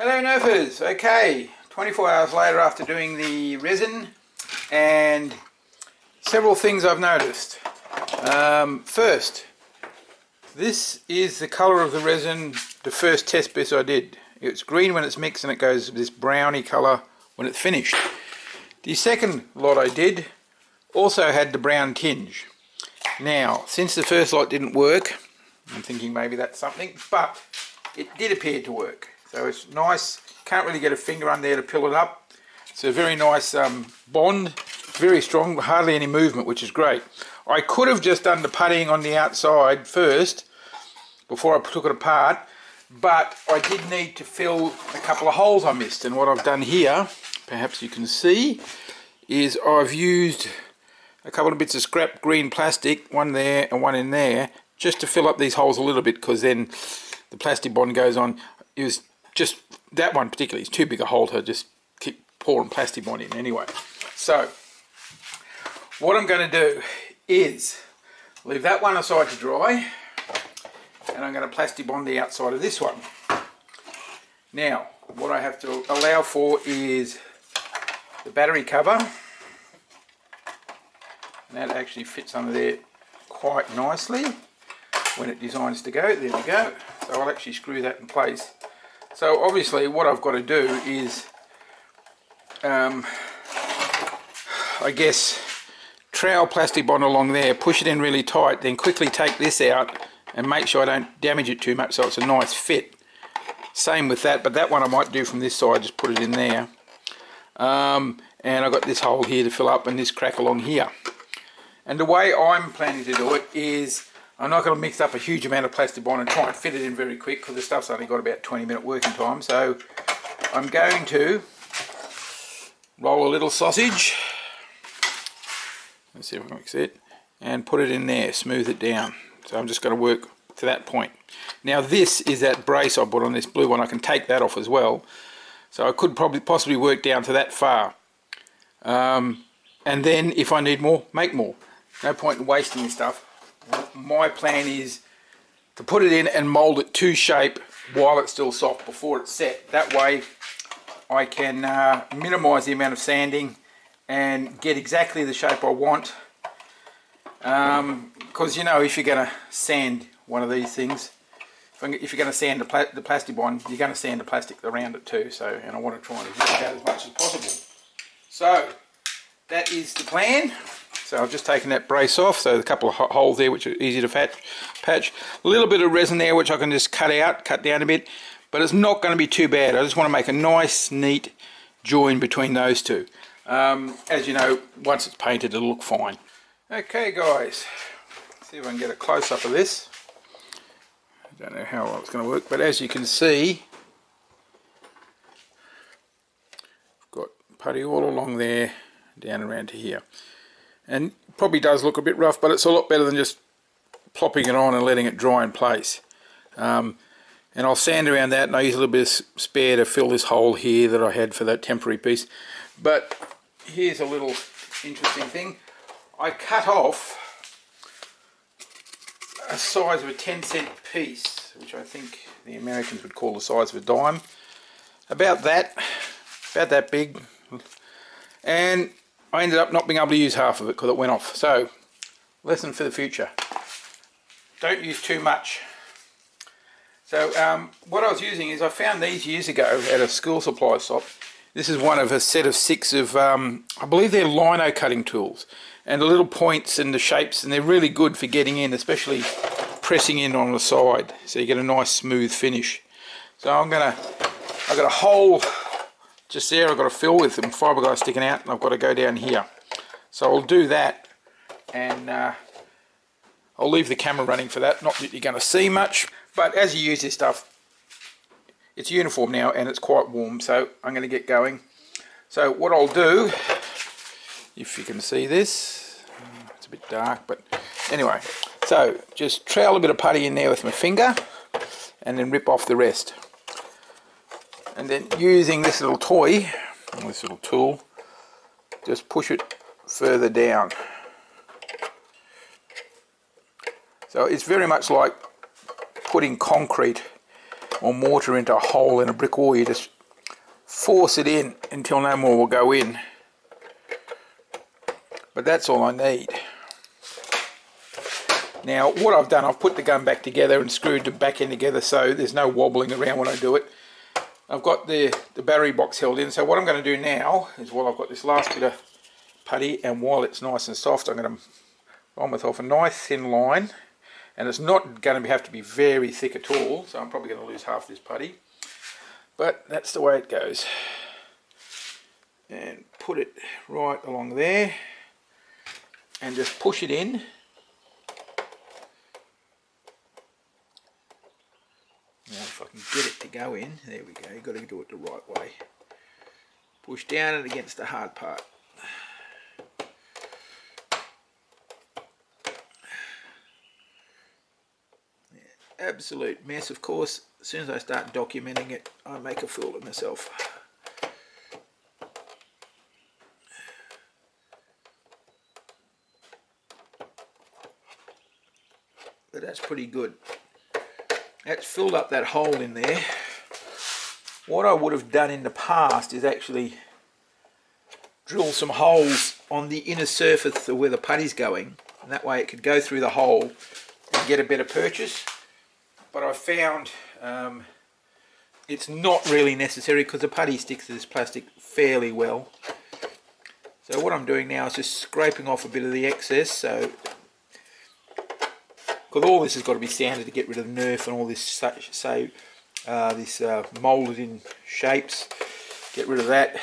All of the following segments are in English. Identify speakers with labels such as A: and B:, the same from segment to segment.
A: Hello Nerfers, okay, 24 hours later after doing the resin, and several things I've noticed. First, this is the colour of the resin, the first test bits I did. It's green when it's mixed and it goes this browny colour when it's finished. The second lot I did also had the brown tinge. Now, since the first lot didn't work, I'm thinking maybe that's something, but it did appear to work. So it's nice, can't really get a finger under there to peel it up. It's a very nice bond, very strong, hardly any movement, which is great. I could have just done the puttying on the outside first, before I took it apart, but I did need to fill a couple of holes I missed. And what I've done here, perhaps you can see, is I've used a couple of bits of scrap green plastic, one there and one in there, just to fill up these holes a little bit, because then the plastic bond goes on. It was just, that one particularly is too big a hole to just keep pouring plastic bond in anyway. So, what I'm going to do is leave that one aside to dry, and I'm going to plastic bond the outside of this one. Now, what I have to allow for is the battery cover, and that actually fits under there quite nicely when it designs to go. There we go. So I'll actually screw that in place. So obviously what I've got to do is I guess trowel plastic bond along there, push it in really tight, then quickly take this out and make sure I don't damage it too much so it's a nice fit. Same with that, but that one I might do from this side, just put it in there. And I've got this hole here to fill up and this crack along here. And the way I'm planning to do it is I'm not going to mix up a huge amount of plastic bond and try and fit it in very quick, because the stuff's only got about 20-minute working time. So I'm going to roll a little sausage, let's see if I can mix it, and put it in there, smooth it down. So I'm just going to work to that point. Now this is that brace I put on this blue one. I can take that off as well, so I could possibly work down to that far, and then if I need more, make more. No point in wasting this stuff. My plan is to put it in and mould it to shape while it's still soft before it's set. That way I can minimise the amount of sanding and get exactly the shape I want. Because you know, if you're going to sand one of these things, if you're going to sand the plastic bond, you're going to sand the plastic around it too. So, and I want to try and avoid that as much as possible. So that is the plan. So I've just taken that brace off, so a couple of holes there which are easy to patch. A little bit of resin there which I can just cut down a bit, but it's not going to be too bad. I just want to make a nice, neat join between those two. As you know, once it's painted it'll look fine. Okay guys, let's see if I can get a close-up of this. I don't know how well it's going to work, but as you can see, I've got putty all along there, down around to here. And probably does look a bit rough, but it's a lot better than just plopping it on and letting it dry in place. And I'll sand around that, and I use a little bit of spare to fill this hole here that I had for that temporary piece. But here's a little interesting thing. I cut off a size of a 10-cent piece, which I think the Americans would call the size of a dime. About that big. And I ended up not being able to use half of it because it went off. So, lesson for the future. Don't use too much. So, what I was using is, I found these years ago at a school supply shop. This is one of a set of 6 of, I believe they're lino cutting tools. And the little points and the shapes, and they're really good for getting in, especially pressing in on the side. So you get a nice smooth finish. So I've got a hole just there I've got to fill with some fiberglass sticking out, and I've got to go down here. So I'll do that, and I'll leave the camera running for that. Not that you're going to see much, but as you use this stuff, it's uniform now and it's quite warm, so I'm going to get going. So what I'll do, if you can see this, it's a bit dark, but anyway, so just trowel a bit of putty in there with my finger and then rip off the rest. And then using this little toy, this little tool, just push it further down. So it's very much like putting concrete or mortar into a hole in a brick wall, you just force it in until no more will go in. But that's all I need. Now what I've done, I've put the gun back together and screwed the back end together so there's no wobbling around when I do it. I've got the battery box held in, so what I'm going to do now is, while I've got this last bit of putty and while it's nice and soft, I'm going to run off a nice thin line, and it's not going to have to be very thick at all, so I'm probably going to lose half this putty, but that's the way it goes. And put it right along there and just push it in. Now if I can get it to go in, there we go, you've got to do it the right way. Push down and against the hard part. Yeah, absolute mess, of course. As soon as I start documenting it, I make a fool of myself. But that's pretty good. That's filled up that hole in there. What I would have done in the past is actually drill some holes on the inner surface of where the putty's going, and that way it could go through the hole and get a better purchase. But I found it's not really necessary because the putty sticks to this plastic fairly well. So what I'm doing now is just scraping off a bit of the excess, so because all this has got to be sanded to get rid of the nerf and all this this moulded in shapes, get rid of that.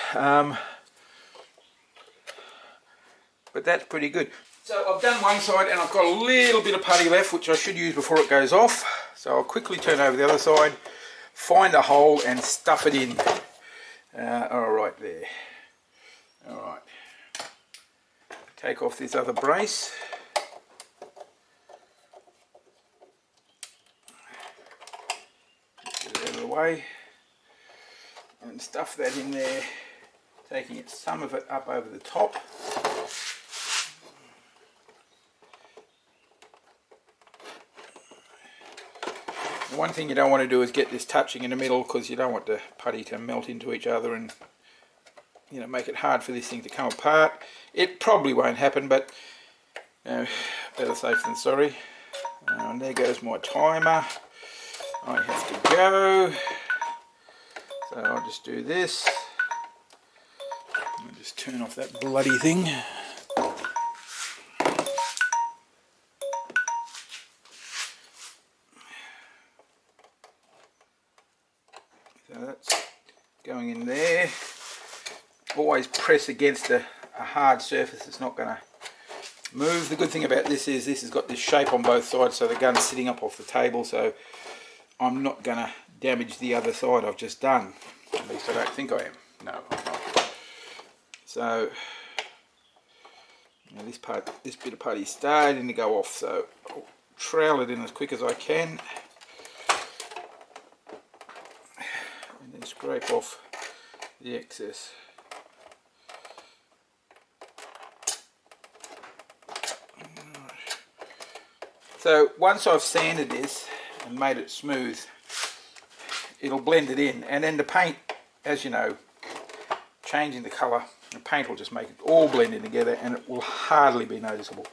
A: But that's pretty good. So I've done one side and I've got a little bit of putty left, which I should use before it goes off. So I'll quickly turn over the other side, find a hole and stuff it in. Alright there. Alright. Take off this other brace. Way and stuff that in there, taking it, some of it up over the top. The one thing you don't want to do is get this touching in the middle, because you don't want the putty to melt into each other and, you know, make it hard for this thing to come apart. It probably won't happen, but better safe than sorry. And there goes my timer. I have to go, so I'll just do this, and just turn off that bloody thing. So that's going in there. Always press against a hard surface, it's not going to move. The good thing about this is this has got this shape on both sides, so the gun's sitting up off the table, so I'm not going to damage the other side I've just done. At least I don't think I am. No, I'm not. So now this bit of putty is starting to go off, so I'll trowel it in as quick as I can. And then scrape off the excess. So once I've sanded this and made it smooth, it'll blend it in, and then the paint, as you know, changing the colour, the paint will just make it all blend in together and it will hardly be noticeable.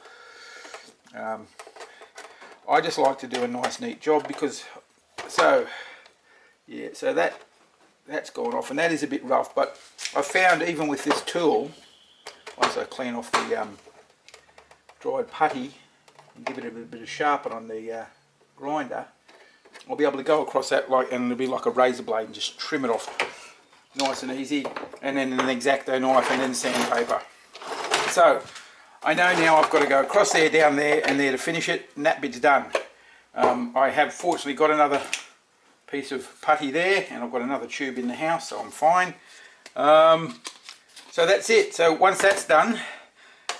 A: I just like to do a nice neat job, because so that's gone off, and that is a bit rough, but I found even with this tool, once I clean off the dried putty and give it a bit of sharpen on the grinder, I'll be able to go across that and it'll be like a razor blade and just trim it off nice and easy, and then an X-Acto knife and then sandpaper. So I know now I've got to go across there, down there and there to finish it, and that bit's done. I have fortunately got another piece of putty there, and I've got another tube in the house, so I'm fine. So that's it. So once that's done,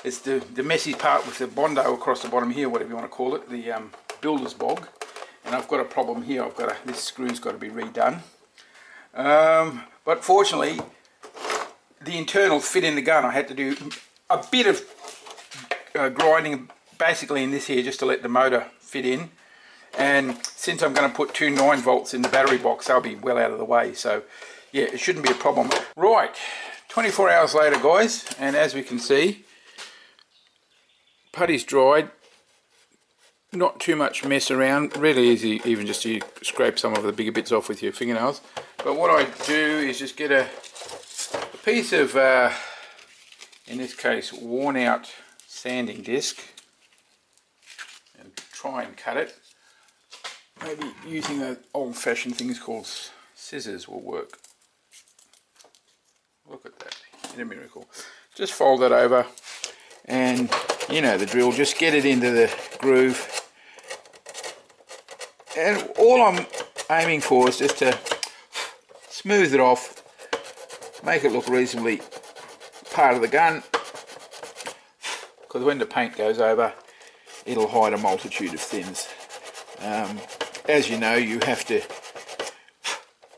A: it's the messy part with the Bondo across the bottom here, whatever you want to call it, the builder's bog. And I've got a problem here. This screw's got to be redone. But fortunately, the internals fit in the gun. I had to do a bit of grinding basically in this here just to let the motor fit in. and since I'm going to put two 9 volts in the battery box, they'll be well out of the way, so yeah, it shouldn't be a problem. Right, 24 hours later, guys, and as we can see, putty's dried. Not too much mess around, really easy even just to scrape some of the bigger bits off with your fingernails. But what I do is just get a piece of, in this case, worn out sanding disc and try and cut it. Maybe using the old-fashioned things called scissors will work. Look at that, it's a miracle. Just fold it over and you know the drill, just get it into the groove. And all I'm aiming for is just to smooth it off, make it look reasonably part of the gun, because when the paint goes over it'll hide a multitude of things. As you know, you have to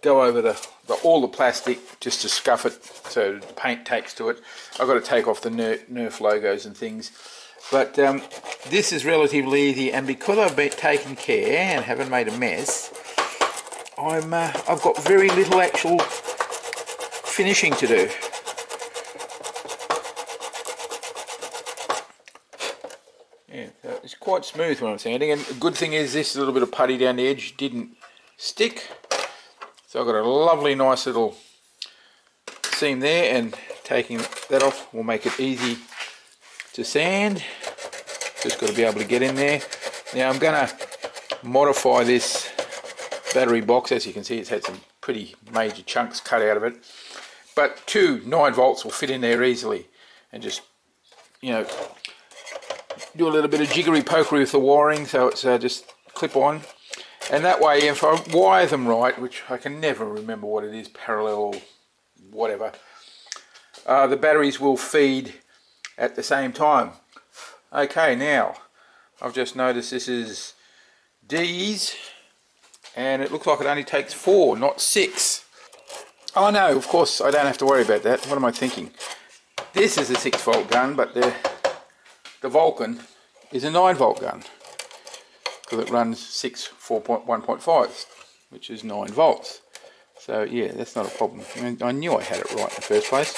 A: go over all the plastic just to scuff it so the paint takes to it. I've got to take off the Nerf logos and things, but this is relatively easy, and because I've been taking care and haven't made a mess, I've got very little actual finishing to do. Yeah, it's quite smooth when I'm sanding, and the good thing is this little bit of putty down the edge didn't stick, so I've got a lovely nice little seam there, and taking that off will make it easy to sand. Just got to be able to get in there. Now I'm going to modify this battery box. As you can see, it's had some pretty major chunks cut out of it, but two 9 volts will fit in there easily, and just, you know, do a little bit of jiggery pokery with the wiring so it's just clip on, and that way if I wire them right, which I can never remember what it is, parallel or whatever, the batteries will feed at the same time. Okay, now I've just noticed this is D's, and it looks like it only takes 4, not 6. Oh no, of course I don't have to worry about that. What am I thinking? This is a 6 volt gun, but the Vulcan is a 9 volt gun, because it runs 6.1.5, which is 9 volts. So yeah, that's not a problem. I mean, I knew I had it right in the first place.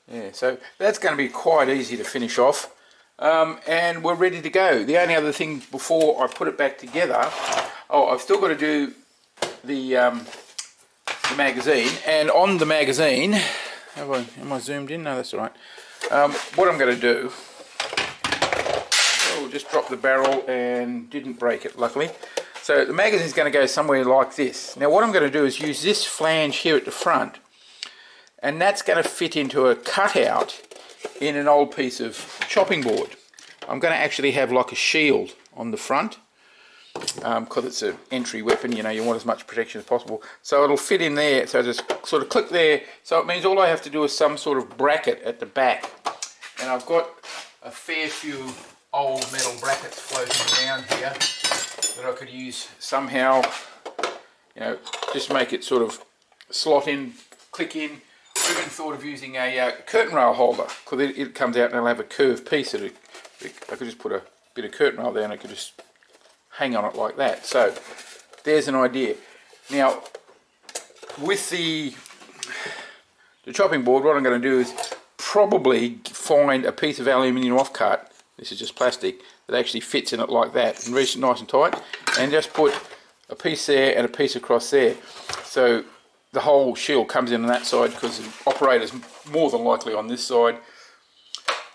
A: Yeah, so that's going to be quite easy to finish off, and we're ready to go. The only other thing before I put it back together, I've still got to do the magazine, and on the magazine, am I zoomed in? No, that's all right. What I'm going to do, just drop the barrel and didn't break it, luckily. So the magazine's going to go somewhere like this. Now what I'm going to do is use this flange here at the front, and that's going to fit into a cutout in an old piece of chopping board. I'm going to actually have like a shield on the front, because it's an entry weapon, you know, you want as much protection as possible. So it'll fit in there, so just sort of click there. So it means all I have to do is some sort of bracket at the back. And I've got a fair few old metal brackets floating around here that I could use somehow, you know, just make it sort of slot in, click in. I even thought of using a curtain rail holder, because it comes out and it'll have a curved piece. I could just put a bit of curtain rail there and I could just hang on it like that. So there's an idea. Now with the chopping board, what I'm going to do is probably find a piece of aluminium offcut, this is just plastic, that actually fits in it like that, and reach it nice and tight, and just put a piece there and a piece across there, so the whole shield comes in on that side, because the operator's more than likely on this side,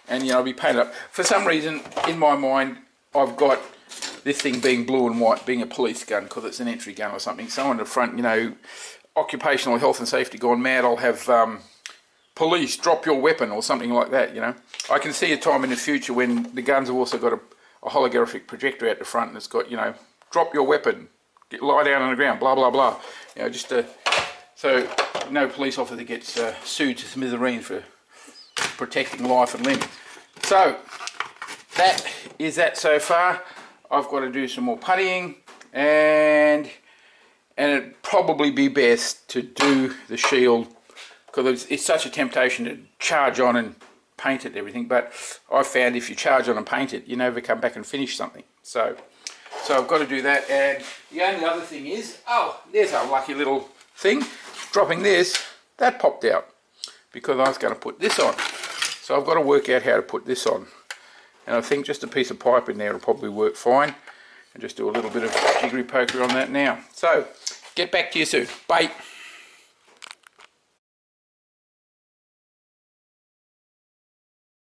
A: and you know, I'll be painted up. For some reason in my mind I've got this thing being blue and white, being a police gun, because it's an entry gun or something. So on the front, you know, occupational health and safety gone mad, I'll have police, drop your weapon, or something like that, you know. I can see a time in the future when the guns have also got a holographic projector out the front, and it's got, you know, drop your weapon, lie down on the ground, blah blah blah, you know, just so no police officer gets sued to smithereens for protecting life and limb. So that is that so far. I've got to do some more puttying, and it'd probably be best to do the shield, because it's such a temptation to charge on and paint it and everything, but I've found if you charge on and paint it, you never come back and finish something. So I've got to do that. And the only other thing is, oh, there's a lucky little thing. Dropping this, that popped out because I was going to put this on. So I've got to work out how to put this on. And I think just a piece of pipe in there will probably work fine. And just do a little bit of jiggery pokery on that now. So, get back to you soon. Bye.